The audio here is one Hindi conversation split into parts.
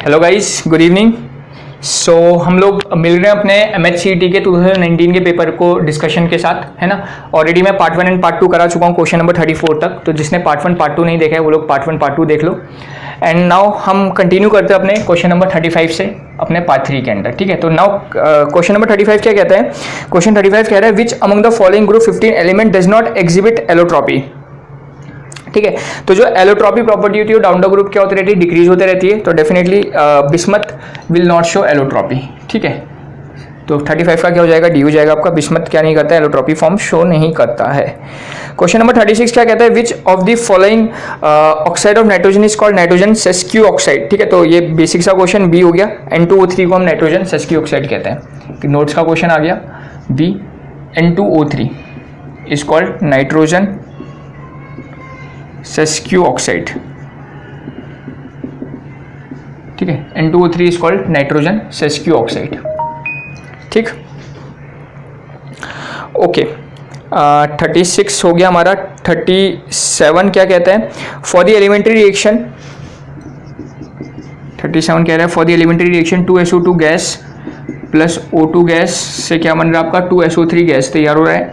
Hello guys, good evening. So हम लोग मिल रहे हैं अपने MHCET के 2019 के पेपर को डिस्कशन के साथ, है ना। ऑलरेडी मैं पार्ट 1 एंड पार्ट 2 करा चुका हूँ, क्वेश्चन नंबर 34 तक। तो जिसने पार्ट 1 पार्ट 2 नहीं देखा है वो लोग पार्ट 1 पार्ट 2 देख लो। एंड नाउ हम कंटिन्यू करते हैं अपने क्वेश्चन नंबर 35 से अपने पार्ट 3 के अंदर, ठीक है। तो नाउ क्वेश्चन नंबर 35 क्या कहता है? क्वेश्चन 35 कह रहा है विच among the following group 15 element does not exhibit allotropy. ठीक है, तो जो एलोट्रॉपी प्रॉपर्टी होती है डाउन द ग्रुप क्या होती रहती है? डिक्रीज होते रहती है। तो definitely bismuth will not show allotropy, ठीक है। तो 35 का क्या हो जाएगा? डी हो जाएगा आपका। बिस्मथ क्या नहीं करता है? एलोट्रॉपी फॉर्म शो नहीं करता है। क्वेश्चन नंबर 36 क्या कहता है? Which of the following oxide of nitrogen is called nitrogen sesquioxide. ठीक है, तो ये बेसिक सा क्वेश्चन बी हो गया। N2O3 को हम नाइट्रोजन सेस्क्यू ऑक्साइड कहते हैं। नोट्स का क्वेश्चन आ गया B. N2O3 is called nitrogen sesquioxide, ठीक है। N2O3 is called nitrogen sesquioxide, ठीक। ओके, 36 हो गया हमारा। 37 क्या कहता है? फॉर द एलिमेंट्री रिएक्शन 37 कह रहा है for the elementary reaction 2SO2 gas plus O2 gas से क्या बन रहा है आपका? 2SO3 गैस तैयार हो रहा है।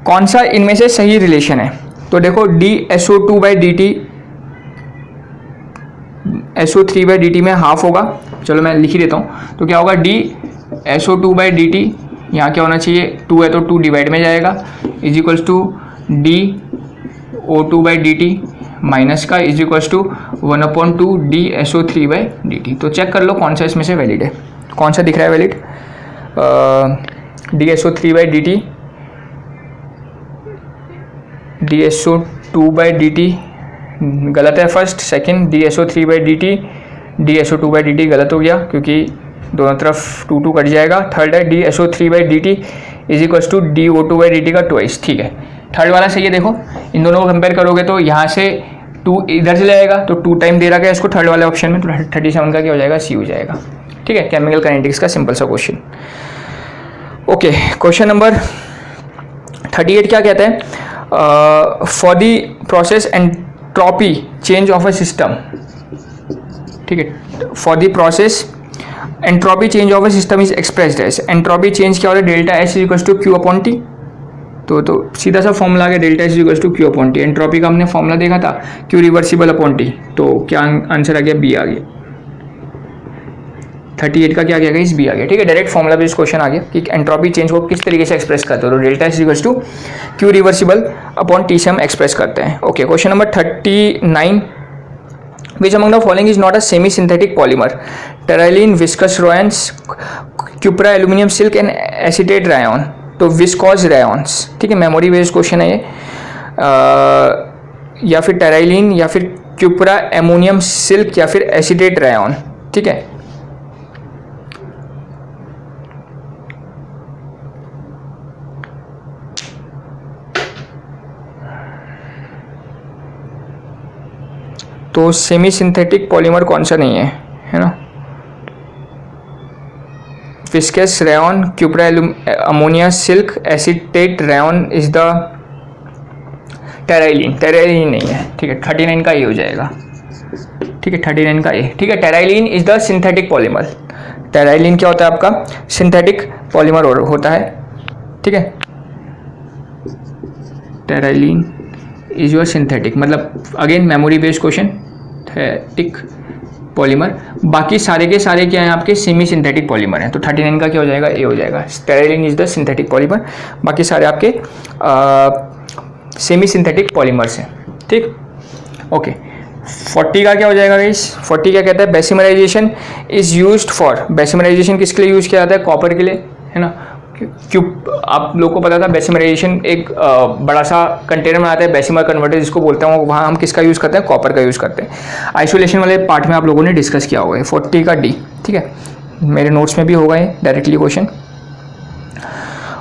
कौन सा इनमें से सही रिलेशन है? तो देखो DSO2/dt SO3/dt में हाफ होगा। चलो मैं लिख ही देता हूँ। तो क्या होगा? DSO2/dt, यहाँ क्या होना चाहिए? 2 है तो 2 डिवाइड में जाएगा, is equals to DO2/dt minus का इज इक्वल्स टू 1/2 DSO3/dt। तो चेक कर लो कौन सा इसमें से वैलिड है, कौन सा दिख रहा है वैलिड। DSO3/dt DSO2/dt गलत है फर्स्ट। सेकंड DSO3/dt DSO2/dt गलत हो गया क्योंकि दोनों तरफ 2 कट जाएगा। थर्ड है DSO3/dt is equals to DO2/dt का ट्वाइस, ठीक है। थर्ड वाला सही है। देखो इन दोनों को कंपेयर करोगे तो यहाँ से 2 इधर से जाएगा तो 2 टाइम दे रखा है इसको थर्ड वाले ऑप्शन में। तो 37 का क्या हो जाएगा? सी हो जाएगा, ठीक है। केमिकल काइनेटिक्स का सिंपल सा क्वेश्चन। ओके, क्वेश्चन नंबर 38 क्या कहता है? For the process entropy change of a system, ठीक है। For the process entropy change of a system is expressed as. Entropy change क्या हो रहा है? Delta S is to Q upon T. तो सीधा सा फॉर्मूला आ गया, delta S is to Q upon T. Entropy का हमने फॉर्मूला देखा था क्यू रिवर्सिबल अपॉन टी। तो क्या आंसर आ गया? बी आ गया। 38 का क्या गया? इस बी आ गया, ठीक है। डायरेक्ट फॉर्मूला बेस्ड क्वेश्चन आ गया कि एंट्रोपी चेंज को किस तरीके से एक्सप्रेस करते हो। तो delta S equals to Q reversible upon T से हम एक्सप्रेस करते हैं। Okay, question number 39 which among the following is not a semi synthetic polymer? Terylene, viscose rayons, cupra aluminium silk and acetate rayon. तो विस्कॉस रायॉन्स, ठीक है। मेमोरी बेस्ड क्वेश्चन है ये। या फिर टेराइलिन या फिर क्यूप्रा एमोनियम सिल्क या फिर एसीटेट रायॉन, ठीक है। तो सेमी सिंथेटिक पॉलीमर कौन सा नहीं है ना? Viscose rayon, cupra ammonia silk, acetate rayon is the terylene. Terylene नहीं है, ठीक है। 39 का ये हो जाएगा, ठीक है। 39 का ये, ठीक है। टेराइलिन इज द सिंथेटिक पॉलीमर। टेराइलिन क्या होता है आपका? सिंथेटिक पॉलीमर होता है, ठीक है। टेराइलिन इज योर सिंथेटिक, मतलब again memory based question, synthetic polymer. बाकी सारे के सारे क्या हैं आपके? सेमी सिंथेटिक पॉलीमर हैं। तो 39 का क्या हो जाएगा? ए हो जाएगा। टेराइलिन इज द सिंथेटिक पॉलीमर, बाकी सारे आपके सेमी सिंथेटिक पॉलीमर्स हैं, ठीक। ओके, 40 का क्या हो जाएगा गाइस? 40 क्या कहता है? Bessemerisation is used for. Bessemerisation किसके लिए यूज किया जाता है? कॉपर के लिए, है ना। क्यों आप लोगों को पता था बेसिमराइजेशन एक बड़ा सा कंटेनर बनाता है, बेसिमर कन्वर्टर जिसको बोलते हैं, वहाँ हम किसका यूज़ करते हैं? कॉपर का यूज़ करते हैं। आइसोलेशन वाले पार्ट में आप लोगों ने डिस्कस किया होगा। 40 का डी, ठीक है। मेरे नोट्स में भी होगा ये डायरेक्टली क्वेश्चन।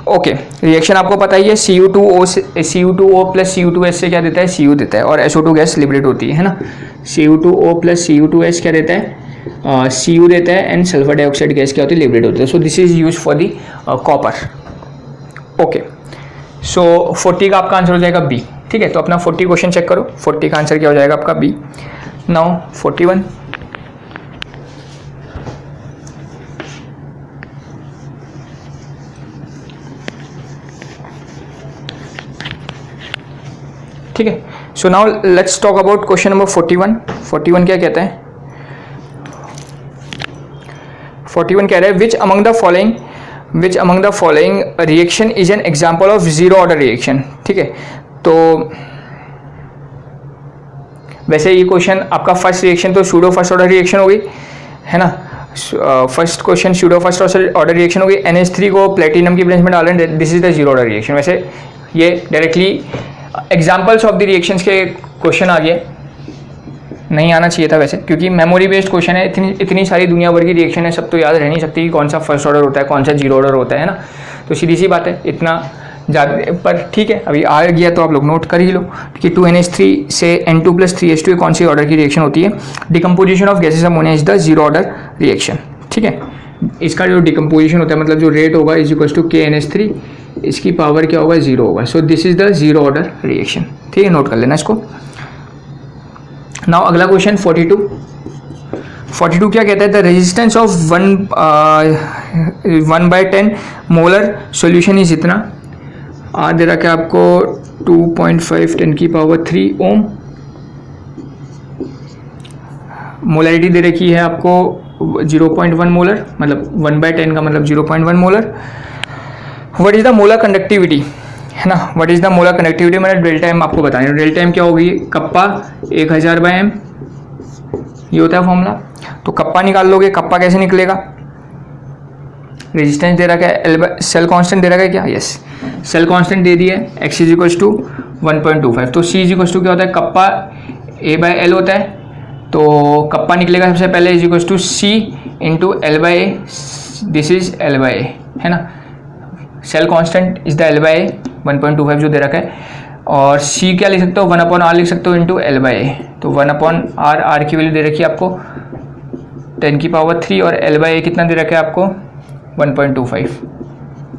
ओके, रिएक्शन आपको पता ही है। CU2O प्लस CU2S से क्या देता है? Cu देता है और SO2 गैस लिबरेट होती है ना। CU2O प्लस CU2S क्या देता है? Cu देता है एंड सल्फर डाइऑक्साइड गैस क्या होती है? लिबरेट होती है। So this is use for the copper. Okay, so 40 का आपका आंसर हो जाएगा बी, ठीक है। तो अपना 40 क्वेश्चन चेक करो, 40 का आंसर क्या हो जाएगा आपका बी। नाउ 41, ठीक है. So now let's talk about question number 41. 41 क्या कहता है? 41 कह रहा है विच among the following reaction is an example of zero order reaction. ठीक है, तो वैसे ये क्वेश्चन आपका फर्स्ट रिएक्शन तो सूडो फर्स्ट ऑर्डर रिएक्शन हो गई है ना. First question pseudo first order reaction हो गई. NH3 को प्लेटिनम की प्लेस में डाल रहे हैं, this is the zero order reaction. वैसे ये directly examples of the reactions के क्वेश्चन आ गए, नहीं आना चाहिए था वैसे, क्योंकि मेमोरी बेस्ड क्वेश्चन है. इतनी सारी दुनिया भर की रिएक्शन है, सब तो याद रह नहीं सकती कि कौन सा फर्स्ट ऑर्डर होता है, कौन सा जीरो ऑर्डर होता है ना. तो सीधी सी बात है, इतना ज़्यादा, पर ठीक है अभी आ गया तो आप लोग नोट कर ही लो कि 2NH3 से N2+3H2 कौन सी ऑर्डर की रिएक्शन होती है. Decomposition of gases ammonia is the zero order reaction. ठीक है, इसका जो डिकम्पोजिशन होता है मतलब जो रेट होगा इज इक्वल टू KNH3, इसकी पावर क्या होगा, जीरो होगा. सो this is the zero order reaction. ठीक है, नोट कर लेना इसको. नाउ अगला क्वेश्चन 42 क्या कहता है? The resistance of 1/10 molar solution is इतना. दे रखा है आपको 2.5 10 की पावर 3 ओम. मोलरिटी दे रखी है आपको 0.1 मोलर, मतलब 1/10 का मतलब 0.1 molar. What is the molar conductivity है ना. What is the molar conductivity, मैंने डेल्टा एम आपको बताया. डेल्टा एम क्या होगी, कप्पा 1000/m, ये होता है फॉर्मूला. तो कप्पा निकाल लोगे, कप्पा कैसे निकलेगा? रेजिस्टेंस दे रखा है, सेल कांस्टेंट दे रखा है क्या, यस सेल कांस्टेंट दे दिया है, x इज इक्वल टू 1.25. तो c इज इक्वल टू क्या होता है, कप्पा A/L होता है. तो कप्पा निकलेगा सबसे पहले is equal to c into L/A, this is L/A है ना. Cell constant is the L/A 1.25 जो दे रखा है. और c क्या लिख सकते हो, 1/r लिख सकते हो इंटू L/A. तो 1/r, r की वैल्यू दे रखी है आपको 10 की पावर 3 और L/A कितना दे रखा है आपको 1.25.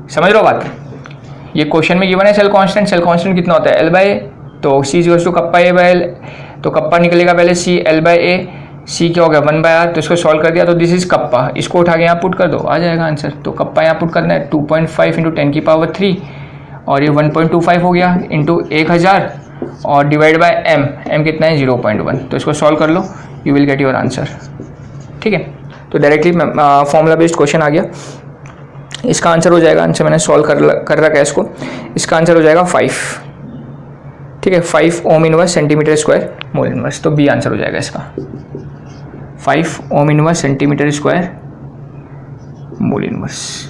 समझ लो बात. ये क्वेश्चन में गिवन है सेल कांस्टेंट कितना होता है L/A. तो c is equal to kappa A/L, तो कप्पा निकलेगा पहले c L/A, c क्या हो गया 1/r. तो इसको सॉल्व कर दिया, तो दिस इज कप्पा, इसको उठा के यहाँ पुट कर दो, आ जाएगा आंसर. तो कप्पा यहाँ पुट करना है 2.5 इंटू 10 की पावर 3 और ये 1.25 हो गया इंटू 1000 और डिवाइड बाय m कितना है 0.1. तो इसको सॉल्व कर लो, you will get your answer. ठीक है, तो डायरेक्टली फॉर्मूला बेस्ड क्वेश्चन आ गया. इसका आंसर हो जाएगा, आंसर मैंने सॉल्व कर रखा है इसको. इसका आंसर हो जाएगा 5. ठीक है, 5 ohm inverse centimetre square mole inverse. तो बी आंसर हो जाएगा इसका, 5 ohm inverse centimetre square mole inverse.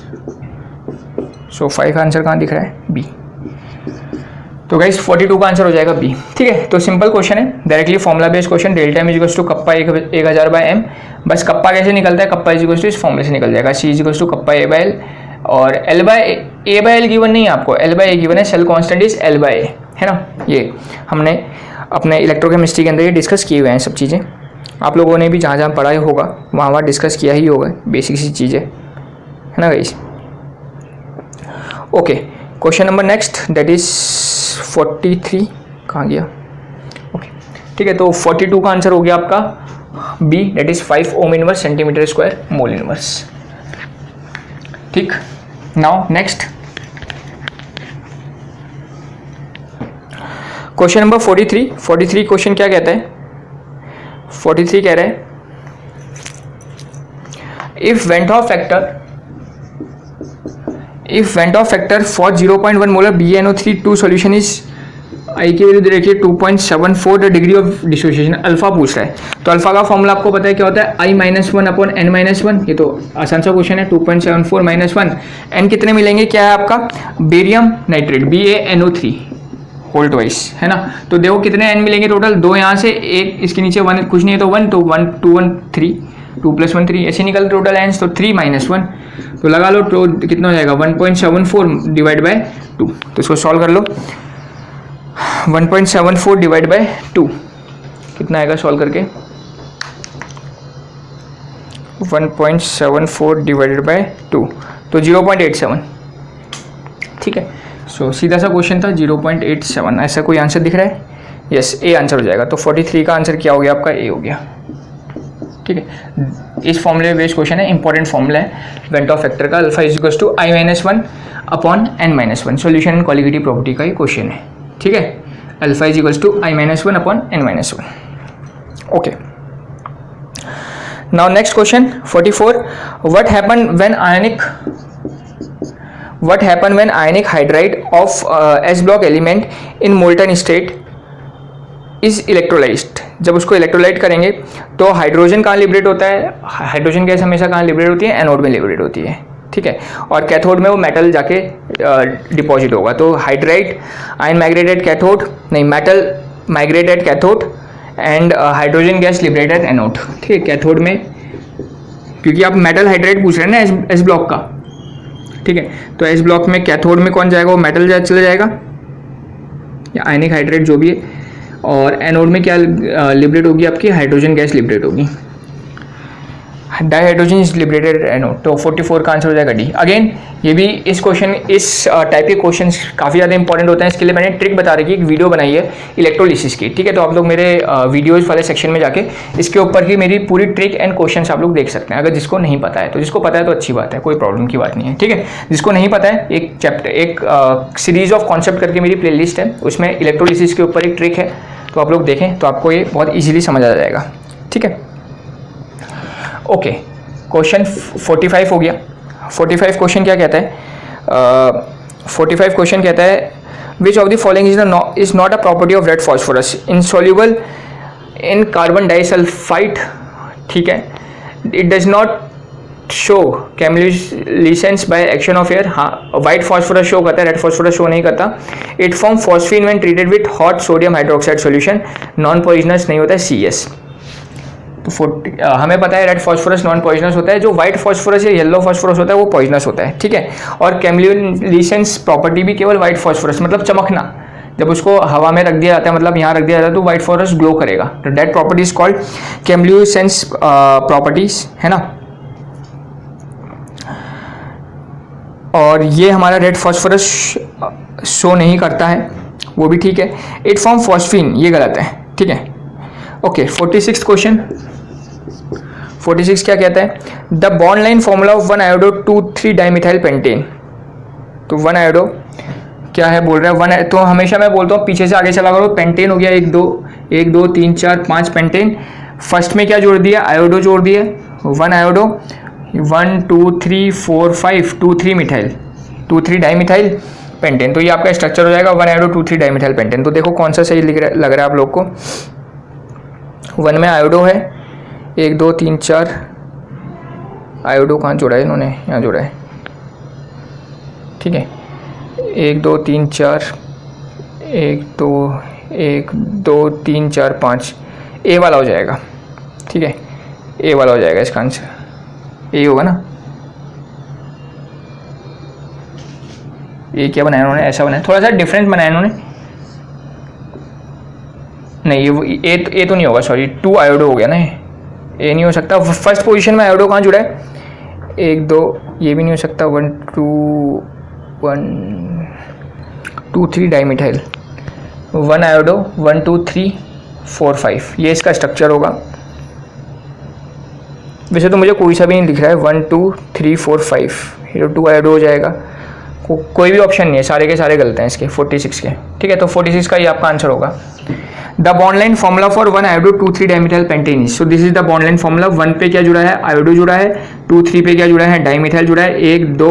So 5 का आंसर कहाँ दिख रहा है, बी. तो गाइस 42 का आंसर हो जाएगा बी. ठीक है, तो सिंपल क्वेश्चन है, directly formula based question. Delta M is to kappa 1000/m. बस कप्पा कैसे निकलता है, कप्पा इज टू इस फॉर्मूले से निकल जाएगा. सी इज टू कप्पा A/L और L/A गिवन नहीं है आपको, L/A गिवन है. सेल कांस्टेंट इज L/A है ना. ये हमने अपने इलेक्ट्रोकेमिस्ट्री के अंदर ये डिस्कस किए हुए हैं सब चीज़ें. आप लोगों ने भी जहाँ जहाँ पढ़ा होगा वहाँ डिस्कस किया ही होगा, बेसिक सी चीज़ें है ना guys. Okay, question number next that is 43. कहाँ गया, ओके ठीक है. तो 42 का आंसर हो गया आपका B, that is 5 ohm inverse centimetre square mole inverse. ठीक, now next question number 43 question क्या कहता है, 43 कह रहा है if van't Hoff factor for 0.1 molar BnO3 2 solution is i की वैल्यू दे रखी है 2.74. The degree of dissociation alpha पूछ रहा है. तो अल्फा का फॉर्मूला आपको पता है क्या होता है, I-1/n-1. ये तो आसान सा क्वेश्चन है. 2.74 - 1. n कितने मिलेंगे, क्या है आपका barium nitrate BaNO3 hold wise है ना. तो देखो कितने n मिलेंगे टोटल, 2 यहाँ से, एक इसके नीचे 1 कुछ नहीं है तो 1, तो 1 2 1 3, 2 + 1 3 ऐसे निकल टोटल n. तो 3 - 1 तो लगा लो, तो कितना हो जाएगा 1.74 डिवाइड बाय 2. तो इसको सॉल्व कर लो. 1.74 डिवाइड बाय 2 कितना आएगा सॉल्व करके, 1.74 डिवाइडेड बाय 2 तो 0.87. ठीक है, सो सीधा सा क्वेश्चन था 0.87. ऐसा कोई आंसर दिख रहा है, यस ए आंसर हो जाएगा. तो 43 का आंसर क्या हो गया आपका, ए हो गया. ठीक है, इस फॉर्मूले में बेस्ड क्वेश्चन है, इंपॉर्टेंट फॉर्मूला है वेंट ऑफ फैक्टर का. Alpha is equal to I-1/n-1 solution and colligative property का ही क्वेश्चन है. ठीक है, alpha is equals to I-1 upon N-1. Okay, now next question 44. What happen when ionic hydride of S block element in molten state is electrolysed. जब उसको इलेक्ट्रोलाइट करेंगे तो हाइड्रोजन कहाँ लिबरेट होता है? हाइड्रोजन गैस हमेशा कहाँ लिबरेट होती है? एनोड में लिबरेट होती है, ठीक है. और कैथोड में वो मेटल जाके डिपॉजिट होगा. तो हाइड्राइड आयन माइग्रेटेड कैथोड, नहीं, metal migrated cathode and hydrogen gas liberated anode, ठीक है. कैथोड में, क्योंकि आप मेटल हाइड्राइड पूछ रहे हैं ना एस ब्लॉक का, ठीक है. तो एस ब्लॉक में कैथोड में कौन जाएगा? वो मेटल चले जाएगा या आयनिक हाइड्राइड जो भी है. और एनोड में क्या लिबरेट होगी? आपकी हाइड्रोजन गैस लिबरेट होगी. Dihydrogen is liberated anode. तो 44 का आंसर हो जाएगा डी. अगेन ये भी इस टाइप के क्वेश्चन काफ़ी ज़्यादा इंपॉर्टेंट होते हैं. इसके लिए मैंने ट्रिक बता रखी है, एक वीडियो बनाई है इलेक्ट्रोलिसिस की, ठीक है. तो आप लोग मेरे वीडियोज़ वाले सेक्शन में जाके इसके ऊपर की मेरी पूरी ट्रिक एंड क्वेश्चन आप लोग देख सकते हैं. अगर जिसको नहीं पता है, तो जिसको पता है तो अच्छी बात है, कोई प्रॉब्लम की बात नहीं है, ठीक है. जिसको नहीं पता है, एक सीरीज ऑफ कॉन्सेप्ट करके मेरी प्ले लिस्ट है, उसमें इलेक्ट्रोलिसिस के ऊपर एक ट्रिक है. तो आप लोग देखें तो आपको ये बहुत ईजिली समझ आ जाएगा, ठीक है. ओके, क्वेश्चन 45 हो गया. 45 क्वेश्चन क्या कहता है? 45 क्वेश्चन कहता है which of the following is not a property of red phosphorus insoluble in carbon disulphide, ठीक है. It does not show chemiluminescence by action of air. हाँ, वाइट फॉस्फोरस शो करता है, रेड फॉस्फोरस शो नहीं करता. It form phosphine when treated with hot sodium hydroxide solution. Non poisonous नहीं होता है, CS. तो हमें पता है रेड फॉस्फोरस नॉन पॉइजनस होता है. जो व्हाइट फॉस्फोरस या येलो फॉस्फोरस होता है वो पॉइजनस होता है, ठीक है. और कैम्युलेसेंस प्रॉपर्टी भी केवल व्हाइट फॉस्फोरस, मतलब चमकना, जब उसको हवा में रख दिया जाता है, मतलब यहाँ रख दिया जाता है, तो व्हाइट फॉस्फोरस ग्लो करेगा. तो that property is called chemiluminescence properties, है ना. और ये हमारा रेड फॉस्फोरस शो नहीं करता है, वो भी ठीक है. इट फॉर्म फॉस्फीन, ये गलत है, ठीक है. Okay, 46 question. 46 क्या कहता है? The bond line formula of 1 iodo 2,3 dimethyl pentane. तो 1 आयोडो क्या है बोल रहा है? 1, तो हमेशा मैं बोलता हूँ पीछे से आगे चला करो. पेंटेन हो गया 1 2 3 4 5 पेंटेन. फर्स्ट में क्या जोड़ दिया? आयोडो जोड़ दिया. 1 आयोडो, 1 2 3 4 5 2 3 मिथाइल, 2 3 डाइमिथाइल पेंटेन. तो ये आपका स्ट्रक्चर हो जाएगा 1 आयोडो 2 3 डाइमिथाइल पेंटेन. तो देखो कौन सा सही लग रहा है आप लोग को. 1 में आयोडो है, 1 2 3 4. आयोडो कहाँ जोड़ा है इन्होंने? यहाँ जोड़ा है, ठीक है. 1 2 3 4, 1 2 3 4 5. ए वाला हो जाएगा, ठीक है. ए वाला हो जाएगा इसका आंसर. ए होगा ना. ये क्या बनाया उन्होंने? ऐसा बनाया, थोड़ा सा डिफरेंट बनाया इन्होंने. नहीं, ये ए तो नहीं होगा, सॉरी. 2 आयोडो हो गया ना, ए नहीं हो सकता. फर्स्ट पोजीशन में आयोडो कहाँ जुड़ा है? 1 2, ये भी नहीं हो सकता. 1 2 3 डाइमिथाइल. 1 आयोडो 1 2 3 4 5, ये इसका स्ट्रक्चर होगा. वैसे तो मुझे कोई सा भी नहीं दिख रहा है. 1 2 3 4 5, ये 2 आयोडो हो जाएगा. कोई भी ऑप्शन नहीं है, सारे के सारे गलत हैं इसके 46 के, ठीक है. तो 46 का ये आपका आंसर होगा. The bond line formula for 1 iodo 2 3 dimethyl pentane. So this is the bond line formula. 1 पे क्या जुड़ा है? आयोडो जुड़ा है. 2 3 पे क्या जुड़ा है? डाइमिथाइल जुड़ा है. 1 2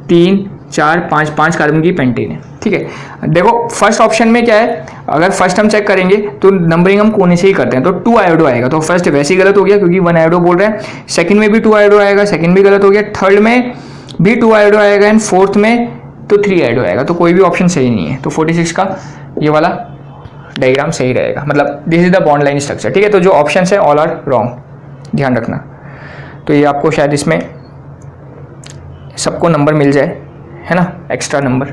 3 4 5 5 कार्बन की पेंटेन है, ठीक है. देखो फर्स्ट ऑप्शन में क्या है? अगर फर्स्ट हम चेक करेंगे तो नंबरिंग हम कोने से ही करते हैं, तो 2 आयोडो आएगा. तो फर्स्ट वैसे ही गलत हो गया क्योंकि 1 आयोडो बोल रहा है. सेकंड में भी 2 आयोडो आएगा, सेकंड भी गलत हो गया. थर्ड में भी 2 आयोडो आएगा एंड फोर्थ में तो 3 आयोडो आएगा. तो कोई भी ऑप्शन सही नहीं है. तो 46 का ये वाला डायग्राम सही रहेगा, मतलब this is the bond line structure, ठीक है. तो जो ऑप्शन है ऑल आर रॉन्ग, ध्यान रखना. तो ये आपको शायद इसमें सबको नंबर मिल जाए, है ना, एक्स्ट्रा नंबर,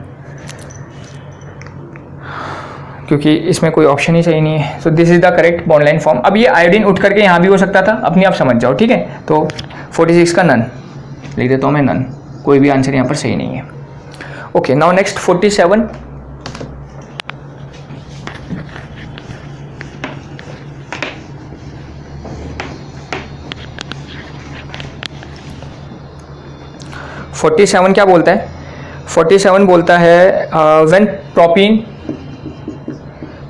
क्योंकि इसमें कोई ऑप्शन ही सही नहीं है. So this is the correct bond line form. अब ये आयोडीन उठ करके यहाँ भी हो सकता था, अपनी आप समझ जाओ, ठीक है. तो 46 का नन लिख देता हूँ मैं, नन. कोई भी आंसर यहाँ पर सही नहीं है. Okay, now next 47. क्या बोलता है? 47 बोलता है व्हेन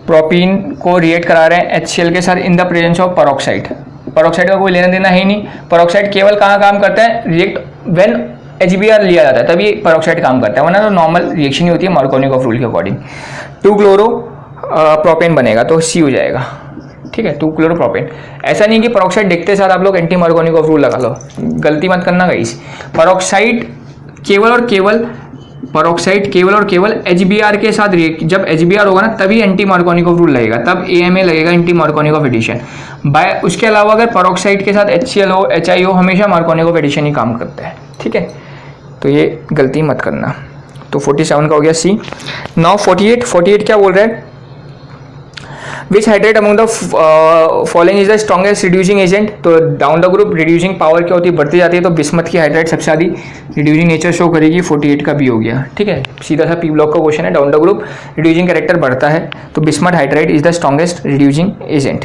प्रोपीन को रिएक्ट करा रहे हैं HCl के साथ in the presence of peroxide. Peroxide का कोई लेना देना है ही नहीं, पेरोक्साइड केवल कहाँ काम करता है, रिएक्ट व्हेन HBr लिया जाता है तभी पेरोक्साइड काम करता है, वरना तो नॉर्मल रिएक्शन ही होती है मार्कोनिकॉफ रूल के अकॉर्डिंग। 2 क्लोरो प्रोपेन बनेगा तो C हो जाएगा, ठीक है, 2 क्लोरो प्रोपेन। ऐसा नहीं कि पेरोक्साइड देखते साथ आप लोग एंटी मार्कोनिकॉफ रूल लगा लो, गलती मत करना गाइस। पेरोक्साइड केवल और केवल HBr के साथ रिएक्ट, जब HBr होगा ना तभी एंटी मार्कोनिकॉफ रूल लगेगा, तब AMA लगेगा, एंटी मार्कोनिकॉफ एडिशन। बाय उसके अलावा अगर पेरोक्साइड के साथ HCl हो, HI हो, हमेशा मार्कोनिकॉफ एडिशन ही काम करता है, ठीक है, तो ये गलती मत करना। तो 47 का हो गया C। नाउ 48 क्या बोल रहा है, which hydrate among the following is the strongest reducing agent. तो down the group reducing power क्या होती है, बढ़ती जाती है, तो बिस्मथ की हाइड्रेट सबसे ज़्यादा रिड्यूसिंग नेचर शो करेगी। 48 का भी हो गया, ठीक है, सीधा सा P ब्लॉक का क्वेश्चन है, down the group reducing character बढ़ता है तो bismuth hydrate is the strongest reducing agent,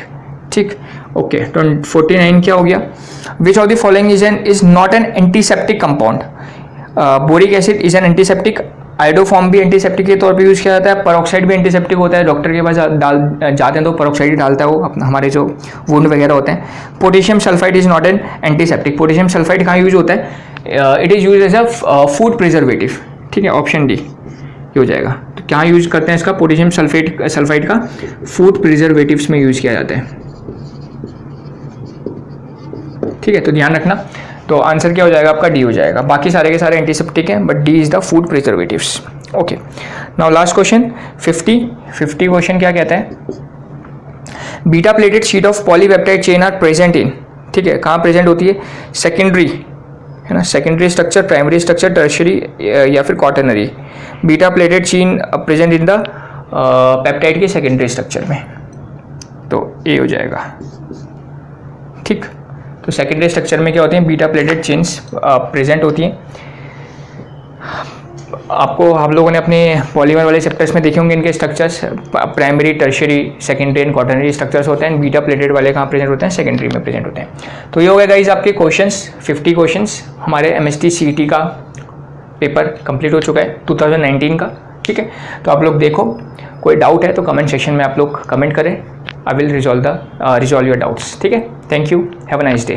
ठीक, ओके। तो 49 क्या हो गया, विच of the following is not an antiseptic compound. Boric acid is an antiseptic, iodoform भी एंटीसेप्टिक के तौर पे यूज़ किया जाता है, पेरोक्साइड भी एंटीसेप्टिक होता है, डॉक्टर के पास जाते हैं तो पेरोक्साइड ही डालता है वो हमारे जो वुंड वगैरह होते हैं। Potassium sulphide is not an antiseptic, potassium sulphide कहाँ यूज होता है, it is use as a food preservative, ठीक है, ऑप्शन डी हो जाएगा। तो क्या यूज करते हैं इसका, पोटेशियम सल्फाइड का फूड प्रिजर्वेटिव्स में यूज़ किया जाता है, ठीक है, तो ध्यान रखना। तो आंसर क्या हो जाएगा आपका, डी हो जाएगा। बाकी सारे के सारे एंटीसेप्टिक हैं but D is the food preservatives, okay. Now last question 50 question क्या कहता है, beta pleated sheet of polypeptide chain are present in, ठीक है, कहाँ प्रेजेंट होती है, सेकेंडरी है ना, secondary structure, primary structure, tertiary या फिर quaternary. Beta pleated chain present in the peptide के सेकेंडरी स्ट्रक्चर में, तो ए हो जाएगा, ठीक। तो सेकेंडरी स्ट्रक्चर में क्या होते हैं, बीटा प्लेटेड चेन्स प्रेजेंट होती हैं। आपको हम लोगों ने अपने पॉलीमर वाले चैप्टर्स में देखे होंगे इनके structures, primary, tertiary, secondary and quaternary structures होते हैं। बीटा प्लेटेड वाले कहाँ प्रेजेंट होते हैं, सेकेंडरी में प्रेजेंट होते हैं। तो ये हो गया गाइज आपके क्वेश्चंस, 50 क्वेश्चंस। हमारे MST CET का पेपर कंप्लीट हो चुका है 2019 का, ठीक है। तो आप लोग देखो, कोई डाउट है तो कमेंट सेक्शन में आप लोग कमेंट करें, I will resolve your doubts, ठीक है। Thank you, have a nice day.